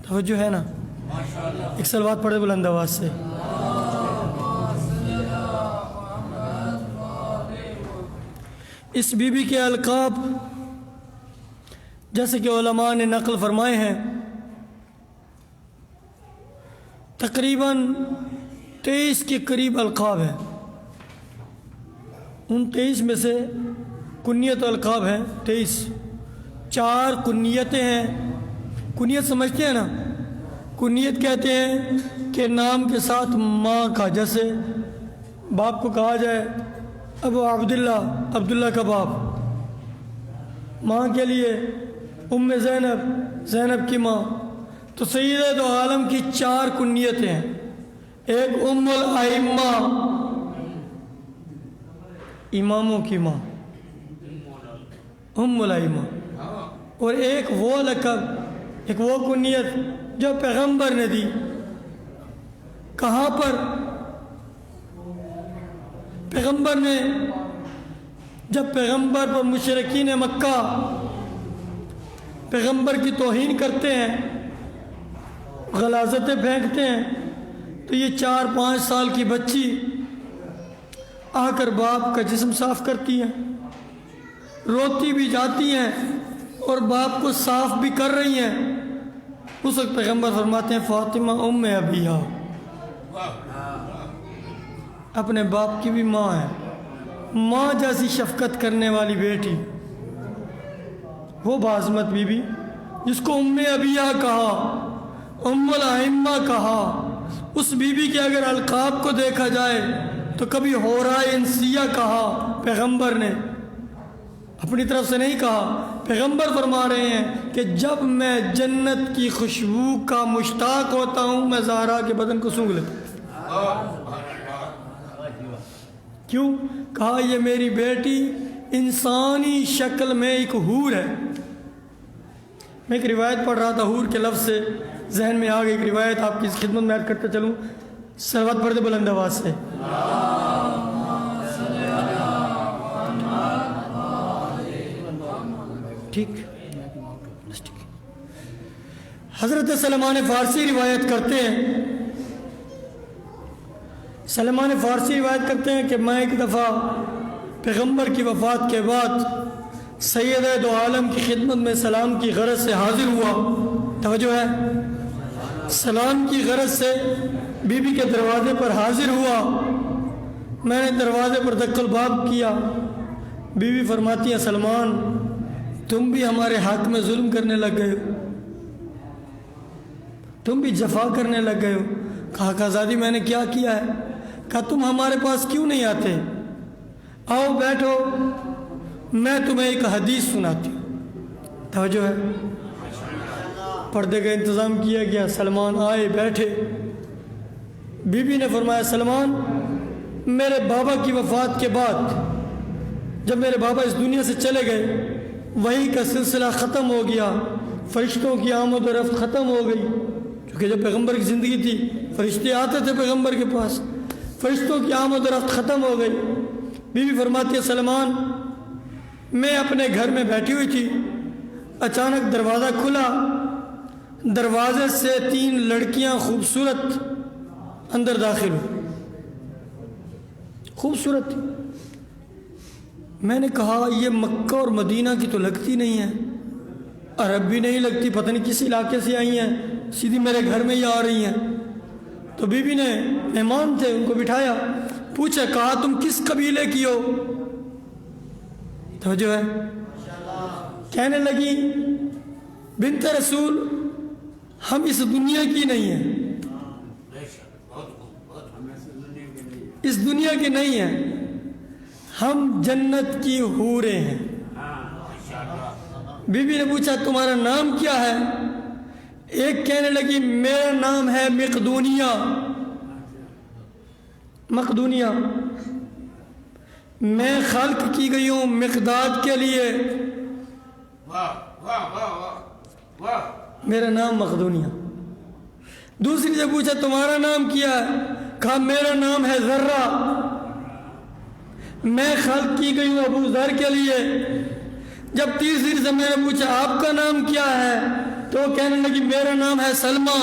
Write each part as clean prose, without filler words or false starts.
توجہ ہے نا؟ ایک صلوات پڑھے بلند آواز سے۔ اس بی بی کے القاب جیسے کہ علماء نے نقل فرمائے ہیں، تقریباً 23 کے قریب القاب ہیں۔ ان 23 میں سے کنیت القاب ہیں 23، 4 کنیتیں ہیں۔ کنیت سمجھتے ہیں نا؟ کنیت کہتے ہیں کہ نام کے ساتھ ماں کا، جیسے باپ کو کہا جائے ابو عبداللہ، عبداللہ کا باپ، ماں کے لیے ام زینب، زینب کی ماں۔ تو سید دو عالم کی 4 کنیتیں ہیں۔ ایک ام الائمہ، اماموں کی ماں، ام الائمہ، اور ایک وہ لقب، ایک وہ کنیت جو پیغمبر نے دی۔ کہاں پر؟ پیغمبر نے جب پیغمبر پر مشرکین مکہ پیغمبر کی توہین کرتے ہیں، غلاظتیں پھینکتے ہیں، تو یہ 4-5 سال کی بچی آ کر باپ کا جسم صاف کرتی ہیں، روتی بھی جاتی ہیں اور باپ کو صاف بھی کر رہی ہیں۔ اس وقت پیغمبر فرماتے ہیں فاطمہ ام ابیہا، اپنے باپ کی بھی ماں ہے، ماں جیسی شفقت کرنے والی بیٹی، وہ بعظمت بی بی جس کو ام ابیہا کہا، ام الائمہ کہا۔ اس بی بی کے اگر القاب کو دیکھا جائے تو کبھی حورہ انسیہ کہا پیغمبر نے، اپنی طرف سے نہیں کہا۔ پیغمبر فرما رہے ہیں کہ جب میں جنت کی خوشبو کا مشتاق ہوتا ہوں، میں زہرا کے بدن کو سونگھ لیتا ہوں۔ کیوں؟ کہا یہ میری بیٹی انسانی شکل میں ایک حور ہے۔ میں ایک روایت پڑھ رہا تھا، حور کے لفظ سے ذہن میں آ گئی ایک روایت، آپ کی خدمت میں عرض کرتے چلوں۔ صلوات پڑھ دے بلند آواز سے۔ ٹھیک، حضرت سلمان فارسی روایت کرتے ہیں، سلمان فارسی روایت کرتے ہیں کہ میں ایک دفعہ پیغمبر کی وفات کے بعد سید دو عالم کی خدمت میں سلام کی غرض سے حاضر ہوا۔ توجہ ہے، سلام کی غرض سے بی بی کے دروازے پر حاضر ہوا۔ میں نے دروازے پر دق الباب کیا۔ بی بی فرماتی ہے سلمان تم بھی ہمارے حق میں ظلم کرنے لگ گئے ہو، تم بھی جفا کرنے لگ گئے ہو۔ کہا قاضی میں نے کیا کیا ہے؟ کہا تم ہمارے پاس کیوں نہیں آتے؟ آؤ بیٹھو، میں تمہیں ایک حدیث سناتی ہوں۔ توجہ ہے، پردے کا انتظام کیا گیا، سلمان آئے بیٹھے۔ بی بی نے فرمایا سلمان میرے بابا کی وفات کے بعد جب میرے بابا اس دنیا سے چلے گئے، وحی کا سلسلہ ختم ہو گیا، فرشتوں کی آمد و رفت ختم ہو گئی، کیونکہ جب پیغمبر کی زندگی تھی فرشتے آتے تھے پیغمبر کے پاس، فرشتوں کی آمد و رفت ختم ہو گئی۔ بی بی فرماتی ہے سلمان میں اپنے گھر میں بیٹھی ہوئی تھی، اچانک دروازہ کھلا، دروازے سے 3 لڑکیاں خوبصورت اندر داخل ہوئی، خوبصورت تھی۔ میں نے کہا یہ مکہ اور مدینہ کی تو لگتی نہیں ہے، عرب بھی نہیں لگتی، پتہ نہیں کس علاقے سے آئی ہیں، سیدھی میرے گھر میں ہی آ رہی ہیں۔ تو بی بی نے مہمان تھے ان کو بٹھایا، پوچھا کہا تم کس قبیلے کی ہو؟ توجہ ہے، کہنے لگی بنت رسول ہم اس دنیا کی نہیں ہیں، اس دنیا کی نہیں ہیں، ہم جنت کی حوریں ہیں۔ بی بی نے پوچھا تمہارا نام کیا ہے؟ ایک کہنے لگی میرا نام ہے مقدونیہ، مقدونیہ، میں خلق کی گئی ہوں مقداد کے لیے، میرا نام مقدونیہ۔ دوسری سے پوچھا تمہارا نام کیا ہے؟ کہا میرا نام ہے ذرہ، میں خلق کی گئی ہوں ابو ذر کے لیے۔ جب تیسری سے میں نے پوچھا آپ کا نام کیا ہے؟ تو وہ کہنے لگی میرا نام ہے سلمہ،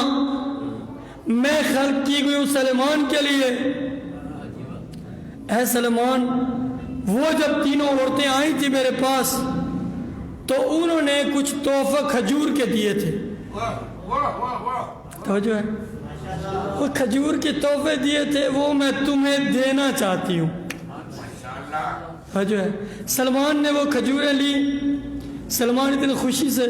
میں خلق کی گئی ہوں سلمان کے لیے۔ اے سلمان، وہ جب تینوں عورتیں آئی تھی میرے پاس تو انہوں نے کچھ تحفہ کھجور کے دیے تھے، توجہ ہے، وہ کھجور کے تحفے دیے تھے، وہ میں تمہیں دینا چاہتی ہوں، توجہ ہے۔ سلمان نے وہ کھجوریں لی، سلمان اتنی خوشی سے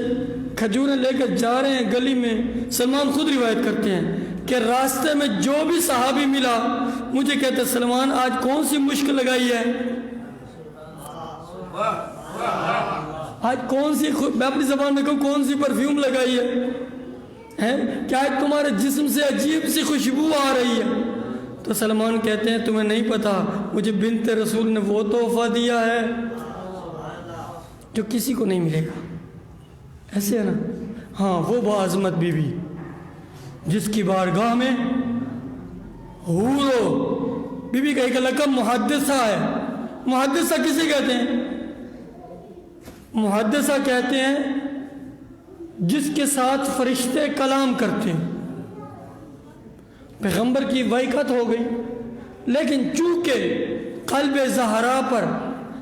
کھجوریں لے کر جا رہے ہیں گلی میں۔ سلمان خود روایت کرتے ہیں کہ راستے میں جو بھی صحابی ملا مجھے کہتے سلمان آج کون سی مشک لگائی ہے، آج کون سی، میں اپنی زبان میں کہوں کون سی پرفیوم لگائی ہے کہ آج تمہارے جسم سے عجیب سی خوشبو آ رہی ہے۔ تو سلمان کہتے ہیں تمہیں نہیں پتا مجھے بنت رسول نے وہ تحفہ دیا ہے جو کسی کو نہیں ملے گا، ایسے ہے نا۔ ہاں، وہ باعظمت بی بی جس کی بارگاہ میں حورو، بی بی کا ایک لقب محدثہ ہے۔ محدثہ کسے کہتے ہیں؟ محدثہ کہتے ہیں جس کے ساتھ فرشتے کلام کرتے ہیں۔ پیغمبر کی وفات ہو گئی، لیکن چونکہ قلب زہرا پر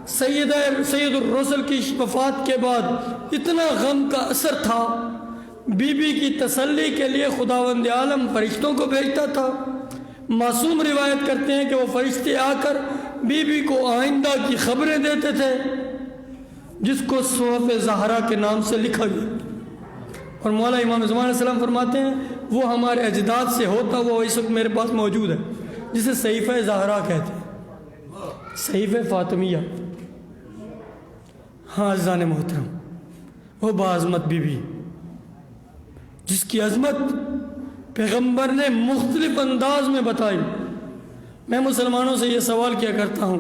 سید الرسل کی وفات کے بعد اتنا غم کا اثر تھا، بی بی کی تسلی کے لیے خداوند عالم فرشتوں کو بھیجتا تھا۔ معصوم روایت کرتے ہیں کہ وہ فرشتے آ کر بی بی کو آئندہ کی خبریں دیتے تھے، جس کو صحف زہرا کے نام سے لکھا گیا۔ اور مولا امام زمان علیہ السلام فرماتے ہیں وہ ہمارے اجداد سے ہوتا وہ اس وقت میرے پاس موجود ہے، جسے صحیفہ زہرا کہتے ہیں، صحیفہ فاطمیہ۔ ہاں عزیزان محترم، وہ باعظمت بی بی جس کی عظمت پیغمبر نے مختلف انداز میں بتائی۔ میں مسلمانوں سے یہ سوال کیا کرتا ہوں،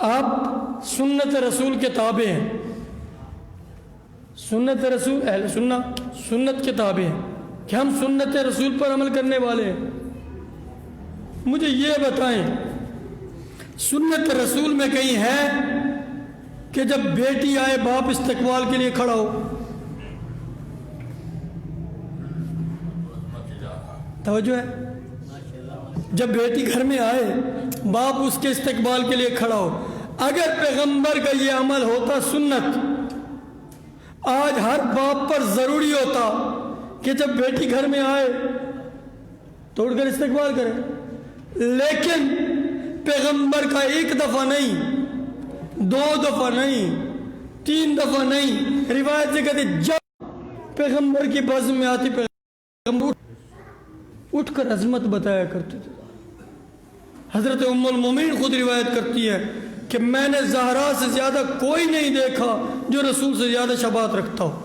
آپ سنت رسول کے تابع ہیں، سنت رسول اہل سنت کے تابع ہیں کہ ہم سنت رسول پر عمل کرنے والے ہیں۔ مجھے یہ بتائیں سنت رسول میں کہیں ہے کہ جب بیٹی آئے باپ استقبال کے لیے کھڑا ہو؟ توجہ ہے، جب بیٹی گھر میں آئے باپ اس کے استقبال کے لیے کھڑا ہو۔ اگر پیغمبر کا یہ عمل ہوتا سنت، آج ہر باپ پر ضروری ہوتا کہ جب بیٹی گھر میں آئے تو اٹھ کر استقبال کرے، لیکن پیغمبر کا ایک دفعہ نہیں، دو دفعہ نہیں، تین دفعہ نہیں، روایت سے کہتے جب پیغمبر کی بزم میں آتی پیغمبر اٹھ کر عظمت بتایا کرتے تھے۔ حضرت ام المومنین خود روایت کرتی ہے کہ میں نے زہرا سے زیادہ کوئی نہیں دیکھا جو رسول سے زیادہ شباہت رکھتا ہو۔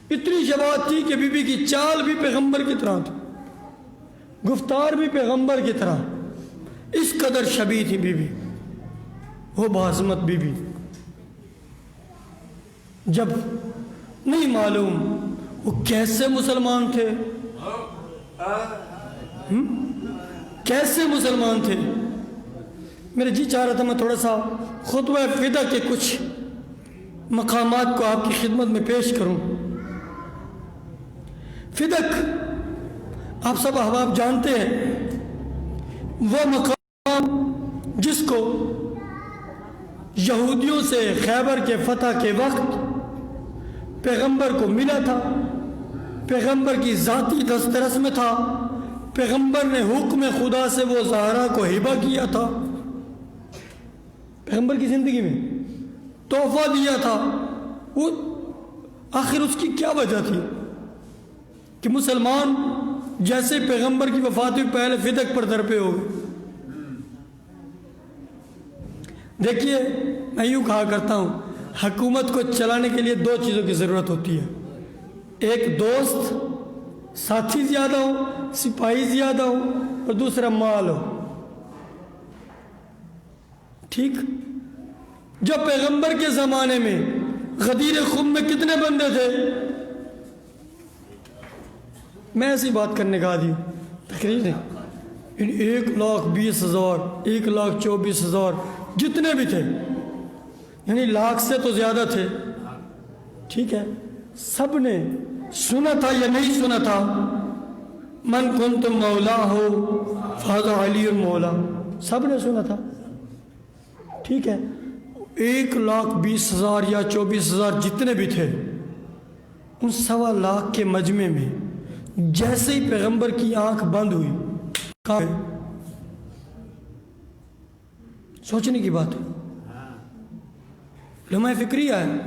اتنی شباہت تھی کہ بی بی کی چال بھی پیغمبر کی طرح تھی، گفتار بھی پیغمبر کی طرح، اس قدر شبیہ تھی بی بی، وہ باعظمت بی بی۔ جب نہیں معلوم وہ کیسے مسلمان تھے، کیسے مسلمان تھے۔ میرے جی چاہ رہا تھا میں تھوڑا سا خطبہ فدیٰ کے کچھ مقامات کو آپ کی خدمت میں پیش کروں۔ فدق آپ سب احباب جانتے ہیں، وہ مقام جس کو یہودیوں سے خیبر کے فتح کے وقت پیغمبر کو ملا تھا، پیغمبر کی ذاتی دسترس میں تھا، پیغمبر نے حکم خدا سے وہ زہرا کو ہبہ کیا تھا، پیغمبر کی زندگی میں تحفہ دیا تھا۔ وہ آخر اس کی کیا وجہ تھی کہ مسلمان جیسے پیغمبر کی وفات ہوئی پہلے فدق پر درپے ہو گئے؟ دیکھیے میں یوں کہا کرتا ہوں، حکومت کو چلانے کے لیے دو چیزوں کی ضرورت ہوتی ہے، ایک دوست ساتھی زیادہ ہو، سپاہی زیادہ ہو، اور دوسرا مال ہو، ٹھیک؟ جب پیغمبر کے زمانے میں غدیر خم میں کتنے بندے تھے؟ میں ایسی بات کرنے کا عادی ہوں، تقریر نہیں، 1,20,000 1,24,000 جتنے بھی تھے، یعنی لاکھ سے تو زیادہ تھے، ٹھیک ہے؟ سب نے سنا تھا یا نہیں سنا تھا؟ من کنت مولا ہو فہذا علی المولا، سب نے سنا تھا. ٹھیک ہے، 1,20,000 یا 24,000 جتنے بھی تھے، ان 1.25 لاکھ کے مجمع میں جیسے ہی پیغمبر کی آنکھ بند ہوئی، کہاں گئے؟ سوچنے کی بات ہے. لمحہ فکریہ ہے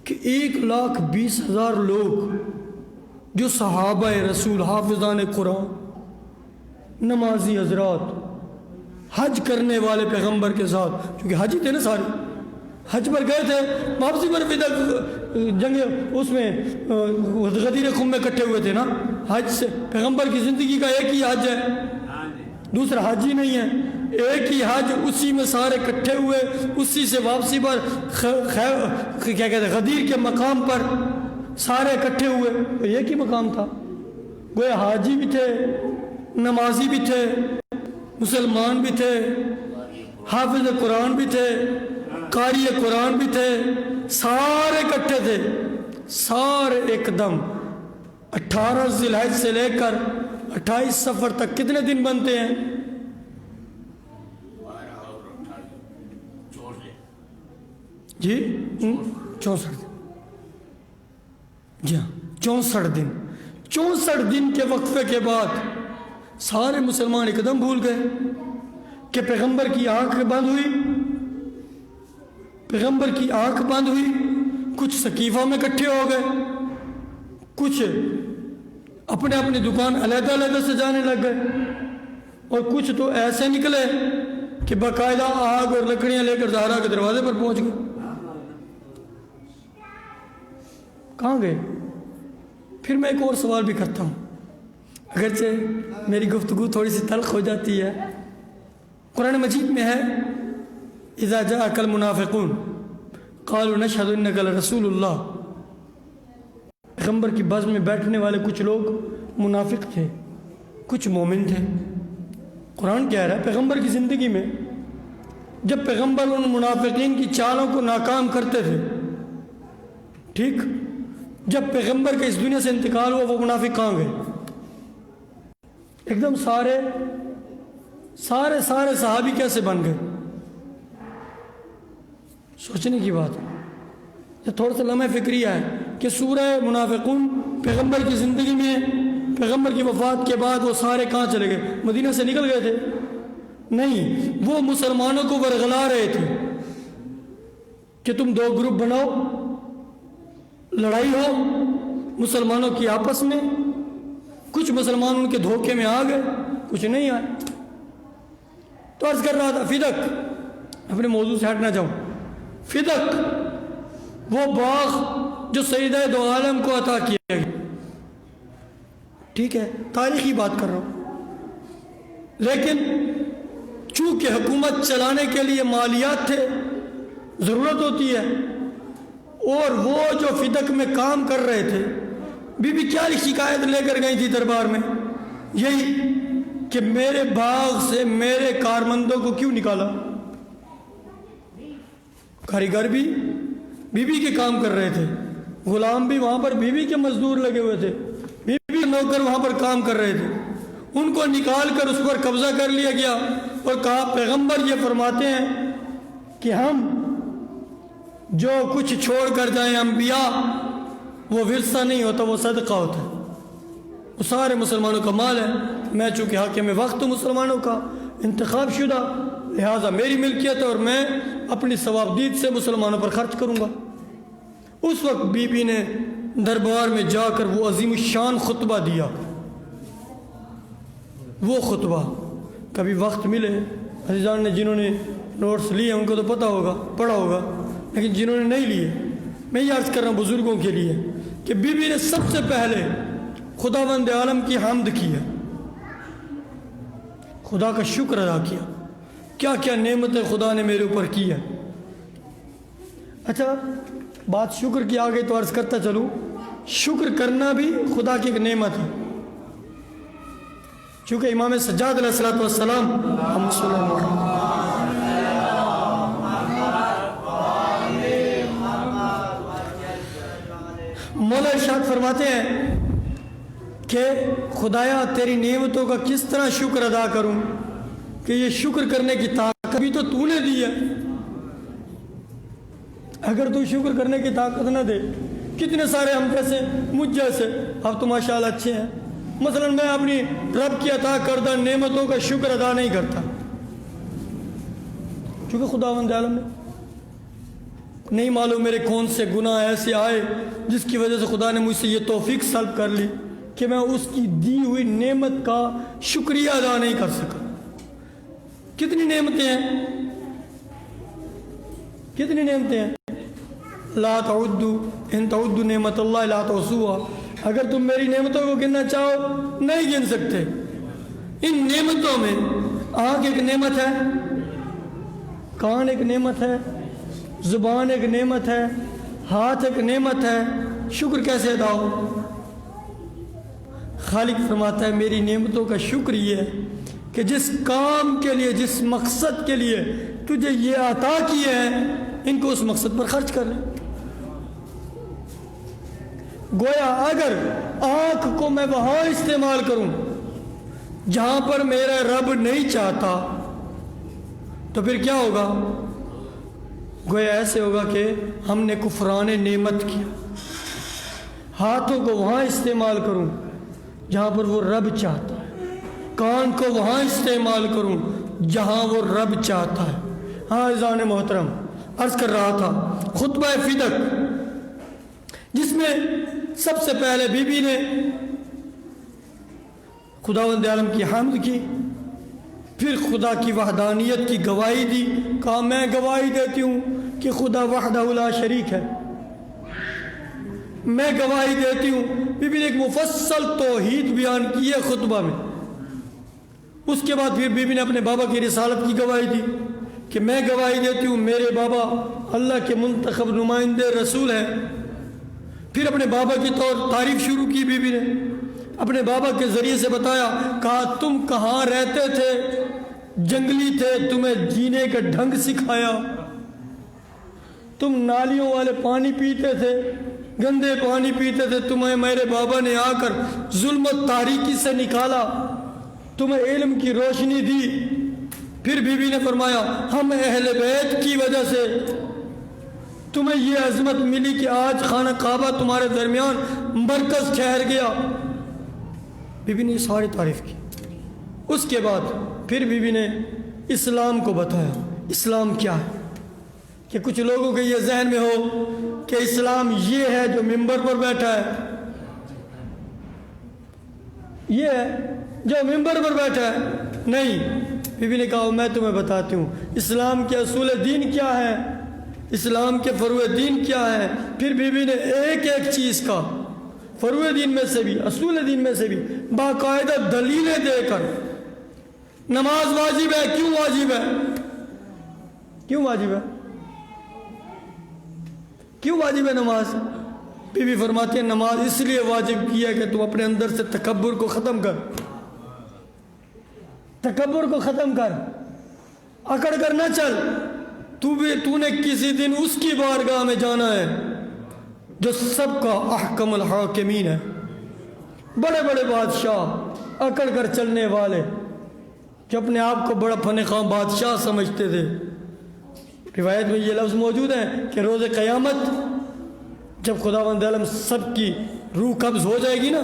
کہ 1,20,000 لوگ جو صحابہ رسول، حافظان قرآن، نمازی حضرات، حج کرنے والے پیغمبر کے ساتھ، چونکہ حج ہی تھے نا سارے، حج پر گئے تھے، واپسی پر بھی جنگ اس میں غدیر خم میں کٹھے ہوئے تھے نا. حج سے پیغمبر کی زندگی کا ایک ہی حج ہے، دوسرا حج ہی نہیں ہے، ایک ہی حج، اسی میں سارے کٹھے ہوئے، اسی سے واپسی پر کیا کہتے ہیں غدیر کے مقام پر سارے اکٹھے ہوئے. ایک ہی مقام تھا. گویا حاجی بھی تھے، نمازی بھی تھے، مسلمان بھی تھے، حافظ قرآن بھی تھے، قاری قرآن بھی تھے، سارے اکٹھے تھے. سارے ایک دم 18 ذی الحجہ سے لے کر 28 صفر تک کتنے دن بنتے ہیں؟ جی 64 دن. جی ہاں 64 دن. 64 دن کے وقفے کے بعد سارے مسلمان ایک دم بھول گئے کہ پیغمبر کی آنکھ بند ہوئی. پیغمبر کی آنکھ بند ہوئی. کچھ سقیفہ میں اکٹھے ہو گئے، کچھ اپنے اپنی دکان علیحدہ علیحدہ سے جانے لگ گئے، اور کچھ تو ایسے نکلے کہ باقاعدہ آگ اور لکڑیاں لے کر زہرا کے دروازے پر پہنچ گئے. کہاں گئے؟ پھر میں ایک اور سوال بھی کرتا ہوں، اگرچہ میری گفتگو تھوڑی سی تلخ ہو جاتی ہے. قرآن مجید میں ہے اذا جاءک المنافقون قالوا نشهد انک لرسول اللہ. پیغمبر کی بزم میں بیٹھنے والے کچھ لوگ منافق تھے، کچھ مومن تھے. قرآن کہہ رہا ہے پیغمبر کی زندگی میں جب پیغمبر ان منافقین کی چالوں کو ناکام کرتے تھے، ٹھیک، جب پیغمبر کے اس دنیا سے انتقال ہوا وہ منافق کہاں گئے؟ ایک دم سارے صحابی کیسے بن گئے؟ سوچنے کی بات ہے. یہ تھوڑا سا لمحہ فکریہ ہے کہ سورہ منافقون پیغمبر کی زندگی میں، پیغمبر کی وفات کے بعد وہ سارے کہاں چلے گئے؟ مدینہ سے نکل گئے تھے؟ نہیں، وہ مسلمانوں کو ورغلا رہے تھے کہ تم 2 گروپ بناؤ، لڑائی ہو مسلمانوں کی آپس میں. کچھ مسلمان ان کے دھوکے میں آ گئے، کچھ نہیں آئے. تو عرض کر رہا تھا فدق، اپنے موضوع سے ہٹ نہ جاؤں. فدق وہ باغ جو سیدہ دو عالم کو عطا کیا گیا، ٹھیک ہے، تاریخی بات کر رہا ہوں. لیکن چونکہ حکومت چلانے کے لیے مالیات تھے، ضرورت ہوتی ہے، اور وہ جو فدق میں کام کر رہے تھے، بی بی کیا شکایت لے کر گئی تھی دربار میں؟ یہی کہ میرے باغ سے میرے کارمندوں کو کیوں نکالا؟ کاریگر بھی بی بی کے کام کر رہے تھے، غلام بھی وہاں پر بی بی کے مزدور لگے ہوئے تھے، بی بی نوکر وہاں پر کام کر رہے تھے. ان کو نکال کر اس پر قبضہ کر لیا گیا اور کہا پیغمبر یہ فرماتے ہیں کہ ہم جو کچھ چھوڑ کر جائیں انبیاء، وہ ورثہ نہیں ہوتا، وہ صدقہ ہوتا ہے، وہ سارے مسلمانوں کا مال ہے. میں چونکہ حاکم وقت ہوں مسلمانوں کا، انتخاب شدہ، لہٰذا میری ملکیت ہے اور میں اپنی ثوابدید سے مسلمانوں پر خرچ کروں گا. اس وقت بی بی نے دربار میں جا کر وہ عظیم الشان خطبہ دیا. وہ خطبہ کبھی وقت ملے، عزیزان نے جنہوں نے نوٹس لیے ان کو تو پتہ ہوگا، پڑھا ہوگا، لیکن جنہوں نے نہیں لیے میں یہ عرض کر رہا ہوں بزرگوں کے لیے کہ بی بی نے سب سے پہلے خداوند عالم کی حمد کی ہے، خدا کا شکر ادا کیا، کیا کیا نعمتیں خدا نے میرے اوپر کی ہے. اچھا بات شکر کی آ گئی تو عرض کرتا چلوں، شکر کرنا بھی خدا کی ایک نعمت ہے. چونکہ امام سجاد علیہ السلام مولا ارشاد فرماتے ہیں کہ خدایا تیری نعمتوں کا کس طرح شکر ادا کروں کہ یہ شکر کرنے کی طاقت بھی تو نے دی ہے. اگر تو شکر کرنے کی طاقت نہ دے، کتنے سارے ہم جیسے مجھ جیسے، اب تو ماشاءاللہ اچھے ہیں، مثلا میں اپنی رب کی عطا کردہ نعمتوں کا شکر ادا نہیں کرتا، کیونکہ خداوند عالم نے نہیں معلوم میرے کون سے گناہ ایسے آئے جس کی وجہ سے خدا نے مجھ سے یہ توفیق سلب کر لی کہ میں اس کی دی ہوئی نعمت کا شکریہ ادا نہیں کر سکا. کتنی نعمتیں ہیں، کتنی نعمتیں ہیں. لا تعدوا ان تعدوا نعمت اللہ لا تحصوها، اگر تم میری نعمتوں کو گننا چاہو نہیں گن سکتے. ان نعمتوں میں آنکھ ایک نعمت ہے، کان ایک نعمت ہے، زبان ایک نعمت ہے، ہاتھ ایک نعمت ہے. شکر کیسے ادا ہو؟ خالق فرماتا ہے میری نعمتوں کا شکر یہ ہے کہ جس کام کے لیے، جس مقصد کے لیے تجھے یہ عطا کیے ہیں، ان کو اس مقصد پر خرچ کر لیں. گویا اگر آنکھ کو میں وہاں استعمال کروں جہاں پر میرا رب نہیں چاہتا تو پھر کیا ہوگا؟ گویا ایسے ہوگا کہ ہم نے کفران نعمت کیا. ہاتھوں کو وہاں استعمال کروں جہاں پر وہ رب چاہتا ہے، کان کو وہاں استعمال کروں جہاں وہ رب چاہتا ہے. ہاں عزیزان محترم، عرض کر رہا تھا خطبہ فدق جس میں سب سے پہلے بی بی نے خداوند عالم کی حمد کی، پھر خدا کی وحدانیت کی گواہی دی. کہا میں گواہی دیتی ہوں کہ خدا وحدہ لا شریک ہے. میں گواہی دیتی ہوں. بی بی نے ایک مفصل توحید بیان کی ہے خطبہ میں. اس کے بعد پھر بی بی نے اپنے بابا کی رسالت کی گواہی دی کہ میں گواہی دیتی ہوں میرے بابا اللہ کے منتخب نمائندے رسول ہیں. پھر اپنے بابا کی تعریف شروع کی. بی بی نے اپنے بابا کے ذریعے سے بتایا، کہا تم کہاں رہتے تھے، جنگلی تھے، تمہیں جینے کا ڈھنگ سکھایا، تم نالیوں والے پانی پیتے تھے، گندے پانی پیتے تھے، تمہیں میرے بابا نے آ کر ظلمت تاریکی سے نکالا، تمہیں علم کی روشنی دی. پھر بی بی نے فرمایا ہم اہل بیت کی وجہ سے تمہیں یہ عظمت ملی کہ آج خانہ کعبہ تمہارے درمیان مرکز ٹھہر گیا. بی بی نے ساری تعریف کی. اس کے بعد پھر بی بی نے اسلام کو بتایا. اسلام کیا ہے؟ کہ کچھ لوگوں کے یہ ذہن میں ہو کہ اسلام یہ ہے جو ممبر پر بیٹھا ہے، یہ ہے جو ممبر پر بیٹھا ہے. نہیں، بی بی نے کہا میں تمہیں بتاتی ہوں اسلام کے اصول دین کیا ہے، اسلام کے فروع دین کیا ہے. پھر بی بی نے ایک ایک چیز کا فروع دین میں سے بھی، اصول دین میں سے بھی باقاعدہ دلیلیں دے کر. نماز واجب ہے، کیوں واجب ہے؟ کیوں واجب ہے؟ کیوں واجب ہے نماز؟ بی بی فرماتی ہے نماز اس لیے واجب کی ہے کہ تم اپنے اندر سے تکبر کو ختم کر، تکبر کو ختم کر، اکڑ کر نہ چل. تو نے کسی دن اس کی بارگاہ میں جانا ہے جو سب کا احکم الحاکمین ہے. بڑے بڑے بادشاہ، اکڑ کر چلنے والے، جو اپنے آپ کو بڑا فن خواہ بادشاہ سمجھتے تھے. روایت میں یہ لفظ موجود ہے کہ روز قیامت جب خداوند عالم سب کی روح قبض ہو جائے گی نا،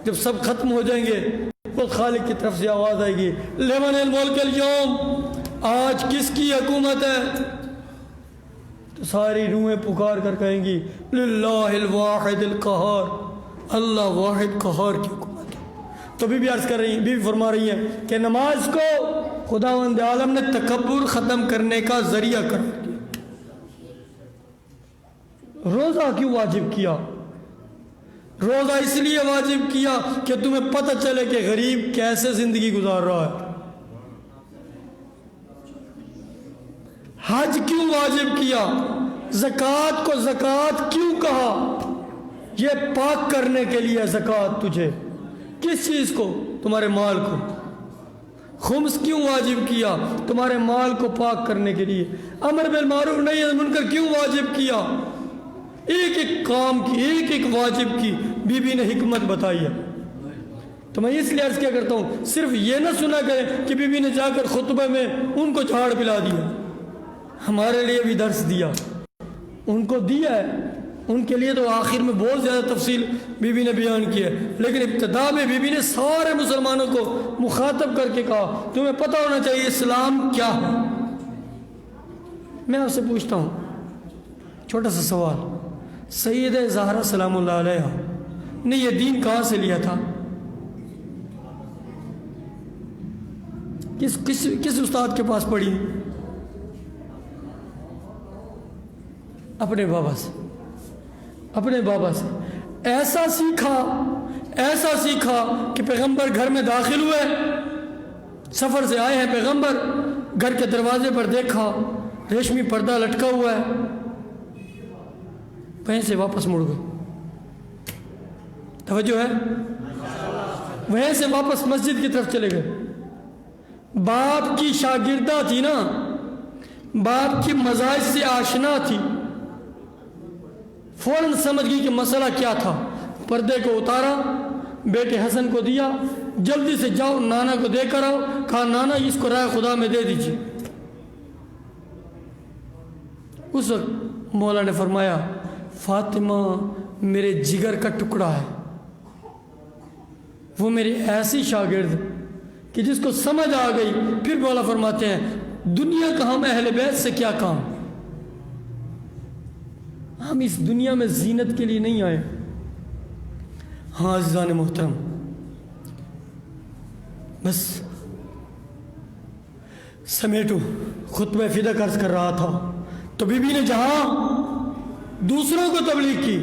جب سب ختم ہو جائیں گے، اس خالق کی طرف سے آواز آئے گی لمن الملک اليوم، آج کس کی حکومت ہے؟ تو ساری روحیں پکار کر کہیں گی للہ الواحد القہار، اللہ واحد قہار کی حکومت ہے. تو بی بی عرض کر رہی ہیں، بی بی فرما رہی ہیں کہ نماز کو خداوند عالم نے تکبر ختم کرنے کا ذریعہ کر دیا. روزہ کیوں واجب کیا؟ روزہ اس لیے واجب کیا کہ تمہیں پتہ چلے کہ غریب کیسے زندگی گزار رہا ہے. حج کیوں واجب کیا؟ زکوٰۃ کو زکوٰۃ کیوں کہا؟ یہ پاک کرنے کے لیے زکوٰۃ تجھے. کس چیز کو؟ تمہارے مال کو. خمس کیوں واجب کیا؟ تمہارے مال کو پاک کرنے کے لیے. امر بالمعروف نہی عن المنکر کیوں واجب کیا؟ ایک ایک کام کی، ایک ایک واجب کی بی بی نے حکمت بتائی ہے۔ تو میں اس لیے عرض کیا کرتا ہوں، صرف یہ نہ سنا کریں کہ بی بی نے جا کر خطبے میں ان کو جھاڑ پلا دیا، ہمارے لیے بھی درس دیا، ان کو دیا ہے، ان کے لیے تو آخر میں بہت زیادہ تفصیل بی بی نے بیان کی ہے، لیکن ابتدا میں بی بی نے سارے مسلمانوں کو مخاطب کر کے کہا تمہیں پتہ ہونا چاہیے اسلام کیا ہے۔ میں آپ سے پوچھتا ہوں چھوٹا سا سوال، سیدہ زہرا سلام اللہ علیہا نے یہ دین کہاں سے لیا تھا؟ کس استاد کے پاس پڑھی؟ اپنے بابا سے، اپنے بابا سے ایسا سیکھا کہ پیغمبر گھر میں داخل ہوئے، سفر سے آئے ہیں پیغمبر، گھر کے دروازے پر دیکھا ریشمی پردہ لٹکا ہوا ہے، وہیں سے واپس مڑ گئے، توجہ ہے، وہیں سے واپس مسجد کی طرف چلے گئے۔ باپ کی شاگردہ تھی نا، باپ کی مزاج سے آشنا تھی، فوراً سمجھ گئی کہ مسئلہ کیا تھا، پردے کو اتارا، بیٹے حسن کو دیا، جلدی سے جاؤ نانا کو دے کر آؤ، کہا نانا اس کو رائے خدا میں دے دیجیے۔ اس وقت مولا نے فرمایا فاطمہ میرے جگر کا ٹکڑا ہے، وہ میری ایسی شاگرد کہ جس کو سمجھ آ گئی۔ پھر مولا فرماتے ہیں دنیا کا ہم اہل بیت سے کیا کام، ہم اس دنیا میں زینت کے لیے نہیں آئے۔ ہاں عزیزان محترم، بس سمیٹو، خطبہ فدق عرض کر رہا تھا تو بی بی نے جہاں دوسروں کو تبلیغ کی،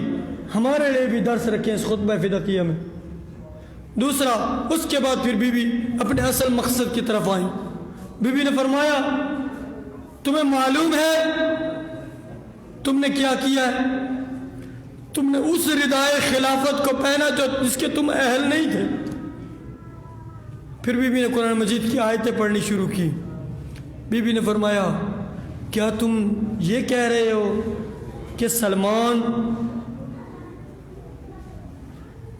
ہمارے لیے بھی درس رکھیں اس خطبہ فدقیہ میں۔ دوسرا، اس کے بعد پھر بی بی اپنے اصل مقصد کی طرف آئیں۔ بی بی نے فرمایا تمہیں معلوم ہے تم نے کیا کیا ہے؟ تم نے اس ردائے خلافت کو پہنا جو جس کے تم اہل نہیں تھے۔ پھر بی بی نے قرآن مجید کی آیتیں پڑھنی شروع کی۔ بی بی نے فرمایا کیا تم یہ کہہ رہے ہو کہ سلمان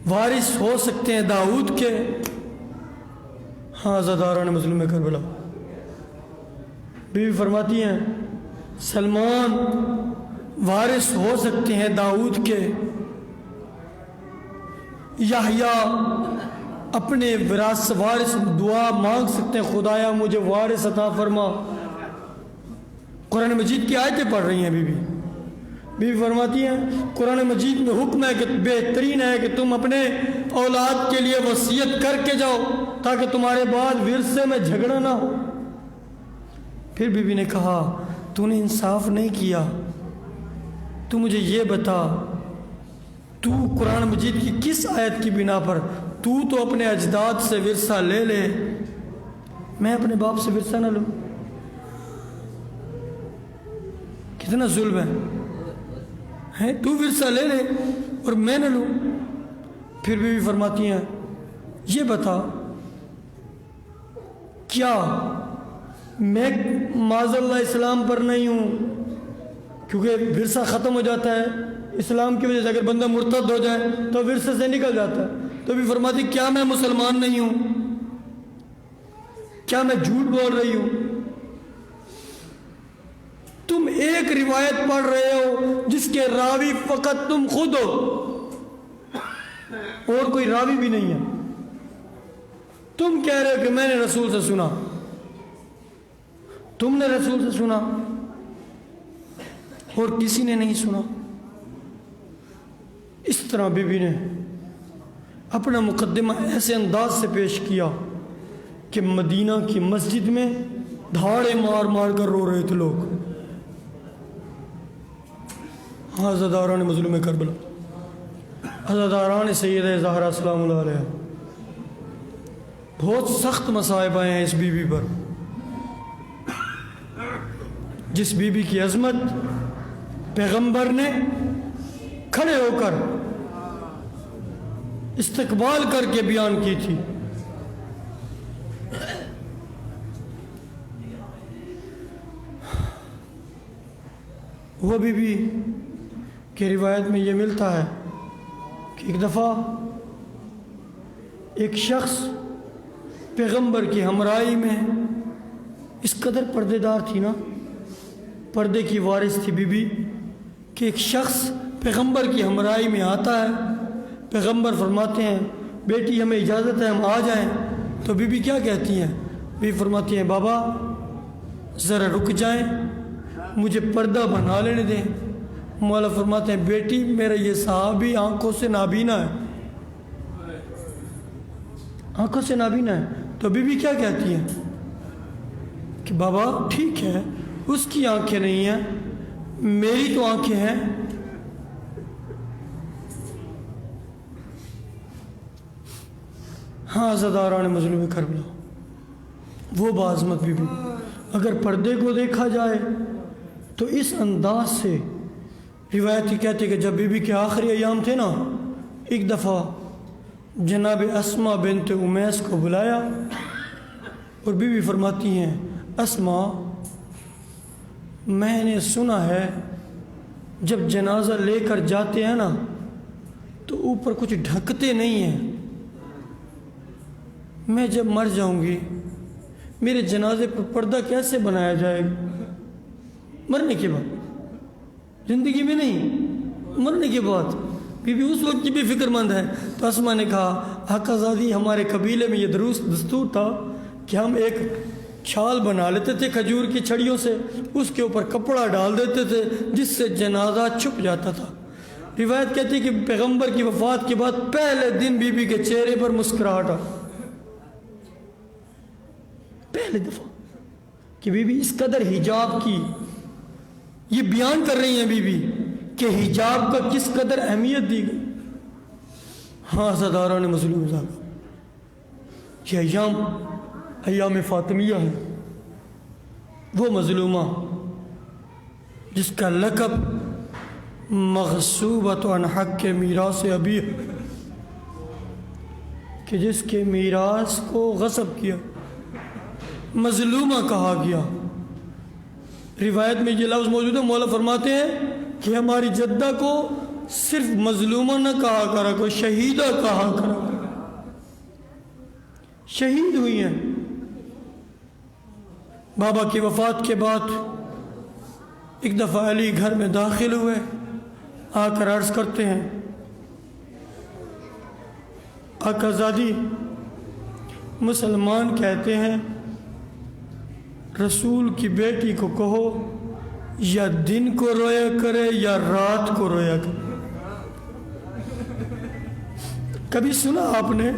وارث ہو سکتے ہیں داؤد کے؟ ہاں زاداران مظلوم کربلا، بی بی فرماتی ہیں سلمان وارث ہو سکتے ہیں داؤد کے، یحییٰ اپنے وارث دعا مانگ سکتے ہیں خدایا مجھے وارث عطا فرما۔ قرآن مجید کی آیتیں پڑھ رہی ہیں بی بی فرماتی ہیں قرآن مجید میں حکم ہے کہ بہترین ہے کہ تم اپنے اولاد کے لیے وصیت کر کے جاؤ تاکہ تمہارے بعد ورثے میں جھگڑا نہ ہو۔ پھر بی بی نے کہا تو نے انصاف نہیں کیا، تو مجھے یہ بتا تو قرآن مجید کی کس آیت کی بنا پر تو اپنے اجداد سے ورثہ لے لے، میں اپنے باپ سے ورثہ نہ لوں؟ کتنا ظلم ہے، تو ورثہ لے لے اور میں نہ لوں۔ پھر بھی فرماتی ہیں یہ بتا کیا میں معاذ اللہ اسلام پر نہیں ہوں، کیونکہ ورثہ ختم ہو جاتا ہے اسلام کی وجہ سے، اگر بندہ مرتد ہو جائے تو ورثے سے نکل جاتا ہے۔ تو بھی فرماتی کیا میں مسلمان نہیں ہوں، کیا میں جھوٹ بول رہی ہوں؟ تم ایک روایت پڑھ رہے ہو جس کے راوی فقط تم خود ہو اور کوئی راوی بھی نہیں ہے، تم کہہ رہے ہو کہ میں نے رسول سے سنا، تم نے رسول سے سنا اور کسی نے نہیں سنا۔ اس طرح بی بی نے اپنا مقدمہ ایسے انداز سے پیش کیا کہ مدینہ کی مسجد میں دھاڑے مار مار کر رو رہے تھے لوگ۔ عزاداران مظلوم کربلا، عزاداران سیدہ زہرا سلام اللہ علیہ، بہت سخت مصائب آئے ہیں اس بی بی پر، جس بی بی کی عظمت پیغمبر نے کھڑے ہو کر استقبال کر کے بیان کی تھی۔ وہ بی بی کہ روایت میں یہ ملتا ہے کہ ایک دفعہ ایک شخص پیغمبر کی ہمراہی میں اس قدر پردے دار تھی نا، پردے کی وارث تھی بی بی، کہ ایک شخص پیغمبر کی ہمراہی میں آتا ہے، پیغمبر فرماتے ہیں بیٹی ہمیں اجازت ہے ہم آ جائیں، تو بی بی کیا کہتی ہیں؟ بی فرماتی ہیں بابا ذرا رک جائیں، مجھے پردہ بنا لینے دیں۔ مولا فرماتے ہیں بیٹی میرا یہ صحابی آنکھوں سے نابینا ہے، آنکھوں سے نابینا ہے۔ تو بی بی کیا کہتی ہیں کہ بابا ٹھیک ہے اس کی آنکھیں نہیں ہیں، میری تو آنکھیں ہیں۔ ہاں عزاداران مظلوم کربلا، وہ بعظمت بی بی اگر پردے کو دیکھا جائے تو اس انداز سے روایت کی کہتے کہ جب بی بی کے آخری ایام تھے نا، ایک دفعہ جناب اسما بنت امیس کو بلایا اور بی بی فرماتی ہیں اسما میں نے سنا ہے جب جنازہ لے کر جاتے ہیں نا تو اوپر کچھ ڈھکتے نہیں ہیں، میں جب مر جاؤں گی میرے جنازے پر پردہ کیسے بنایا جائے گا؟ مرنے کے بعد، زندگی میں نہیں، مرنے کے بعد۔ بی بی اس وقت کی بھی فکر مند ہے۔ تو اسما نے کہا آقا زادی ہمارے قبیلے میں یہ دستور تھا کہ ہم ایک چھال بنا لیتے تھے کھجور کی چھڑیوں سے، اس کے اوپر کپڑا ڈال دیتے تھے جس سے جنازہ چھپ جاتا تھا۔ روایت کہتی ہے کہ پیغمبر کی وفات کے بعد پہلے دن بی بی کے چہرے پر مسکراہٹ آ، پہلے دفعہ کہ بی بی اس قدر حجاب کی یہ بیان کر رہی ہیں بی بی کہ حجاب کا کس قدر اہمیت دی گئی۔ ہاں عزاداران مظلوم زادہ، یہ ایام فاطمیہ ہے، وہ مظلومہ جس کا لقب مغصوبۃ عن حق میراث ابی، کہ جس کے میراث کو غصب کیا، مظلومہ کہا گیا۔ روایت میں یہ لفظ موجود ہے، مولا فرماتے ہیں کہ ہماری جدہ کو صرف مظلومہ نہ کہا کرا، کوئی شہیدہ کہا کرا، شہید ہوئی ہیں۔ بابا کی وفات کے بعد ایک دفعہ علی گھر میں داخل ہوئے، آ کر عرض کرتے ہیں آقا زادی مسلمان کہتے ہیں رسول کی بیٹی کو کہو یا دن کو رویا کرے یا رات کو رویا کرے۔ کبھی سنا آپ نے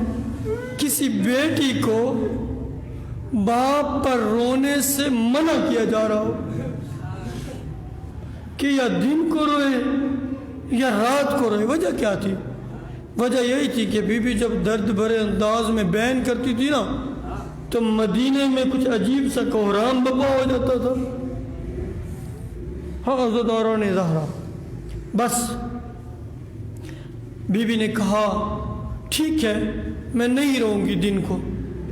کسی بیٹی کو باپ پر رونے سے منع کیا جا رہا ہو کہ یا دن کو روئے یا رات کو روئے؟ وجہ کیا تھی؟ وجہ یہی تھی کہ بی بی جب درد بھرے انداز میں بیان کرتی تھی نا تو مدینے میں کچھ عجیب سا کوہرام بپا ہو جاتا تھا۔ ہاں عزاداران زہرا، بس بی بی نے کہا ٹھیک ہے میں نہیں رہوں گی، دن کو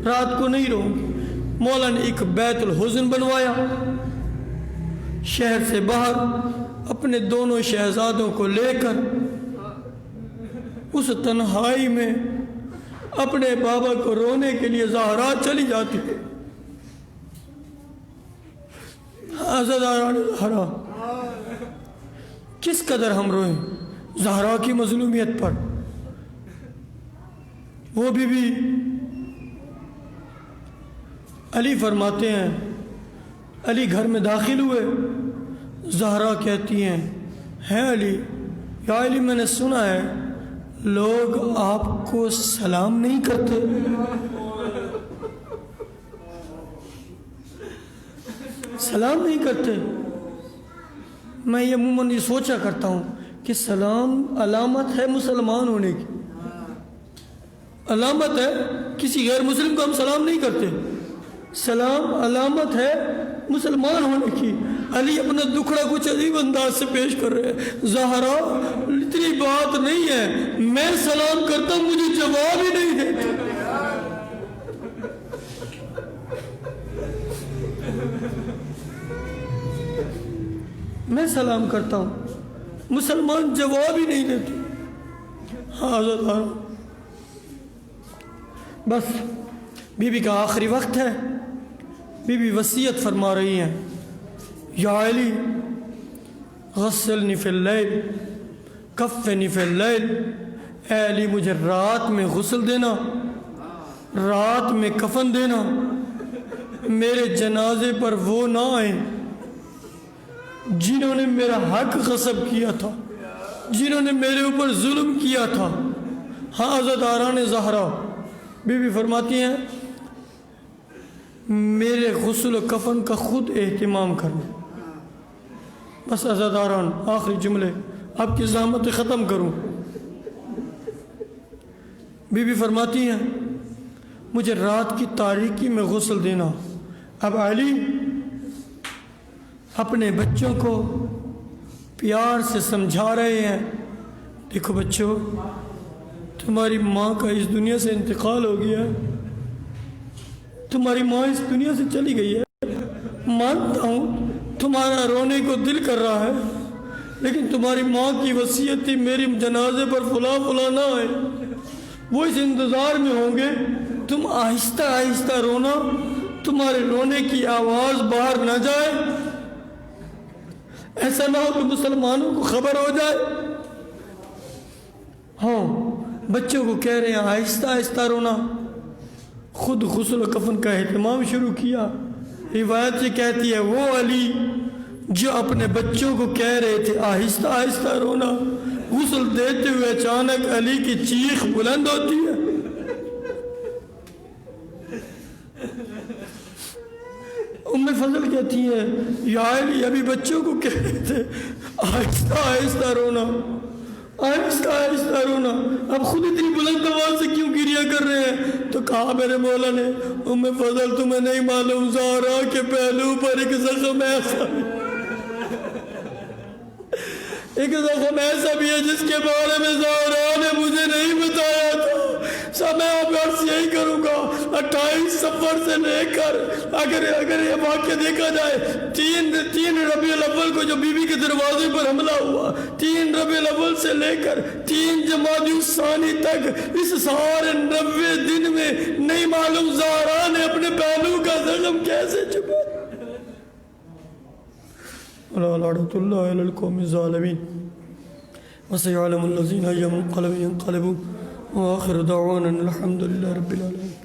رات کو نہیں رہوں گی۔ مولا نے ایک بیت الحزن بنوایا، شہر سے باہر اپنے دونوں شہزادوں کو لے کر اس تنہائی میں اپنے بابا کو رونے کے لیے زہرا چلی جاتی۔ عزاداران زہرا، کس قدر ہم روئیں زہرا کی مظلومیت پر۔ وہ بھی علی فرماتے ہیں علی گھر میں داخل ہوئے، زہرا کہتی ہیں علی، یا علی میں نے سنا ہے لوگ آپ کو سلام نہیں کرتے۔ سلام نہیں کرتے؟ میں یہ عموماً یہ سوچا کرتا ہوں کہ سلام علامت ہے مسلمان ہونے کی، علامت ہے، کسی غیر مسلم کو ہم سلام نہیں کرتے، سلام علامت ہے مسلمان ہونے کی۔ علی اپنا دکھڑا کچھ عجیب انداز سے پیش کر رہے ہیں، زہرا اتنی بات نہیں ہے، میں سلام کرتا ہوں مجھے جواب ہی نہیں دیتے۔ میں سلام کرتا ہوں مسلمان جواب ہی نہیں دیتے. ہاں بس بی بی کا آخری وقت ہے. بی بی وصیت فرما رہی ہیں، یا علی غسلنی فی اللیل کفنی فی اللیل، اے علی مجھے رات میں غسل دینا، رات میں کفن دینا. میرے جنازے پر وہ نہ آئیں جنہوں نے میرا حق غصب کیا تھا، جنہوں نے میرے اوپر ظلم کیا تھا. ہاں عزاداران زہرا بی بی فرماتی ہیں میرے غسل و کفن کا خود اہتمام کرنا. بس عزاداران آخری جملے آپ کی زحمت ختم کروں. بی بی فرماتی ہیں مجھے رات کی تاریکی میں غسل دینا. اب علی اپنے بچوں کو پیار سے سمجھا رہے ہیں، دیکھو بچوں، تمہاری ماں کا اس دنیا سے انتقال ہو گیا، تمہاری ماں اس دنیا سے چلی گئی ہے. مانتا ہوں تمہارا رونے کو دل کر رہا ہے، لیکن تمہاری ماں کی وصیت تھی میری جنازے پر فلاں فلاں نہ آئے. وہ اس انتظار میں ہوں گے تم آہستہ آہستہ رونا، تمہارے رونے کی آواز باہر نہ جائے، ایسا نہ ہو کہ مسلمانوں کو خبر ہو جائے. ہاں بچوں کو کہہ رہے ہیں آہستہ آہستہ رونا. خود غسل و کفن کا اہتمام شروع کیا. روایت یہ کہتی ہے وہ علی جو اپنے بچوں کو کہہ رہے تھے آہستہ آہستہ رونا، غسل دیتے ہوئے اچانک علی کی چیخ بلند ہوتی ہے. ام فضل کہتی ہے یا علی ابھی بچوں کو کہہ رہے تھے آہستہ آہستہ رونا، آہستہ آہستہ رونا، اب خود اتنی بلند آواز سے کیوں گریہ کر رہے ہیں؟ تو کہا میرے مولا نے ام فضل تمہیں نہیں معلوم زہرا کے پہلو پر ایک زخم ایسا بھی ہے جس کے بارے میں زہرا نے مجھے نہیں بتایا تھا. میں آپ عرض یہی کروں گا 28 صفر سے لے کر اگر یہ واقعہ دیکھا جائے 3 ربیع الاول کو جو بی بی کے دروازے پر حملہ ہوا، 3 ربیع الاول سے لے کر 3 جمادی الثانی تک اس سارے 90 دن میں نہیں معلوم زہرا نے اپنے پہلو کا زخم کیسے چھپا. لعنت اللہ علی القوم الظالمین وسيعلم الذين ينقلبون وآخر دعوانا الحمد لله رب العالمين.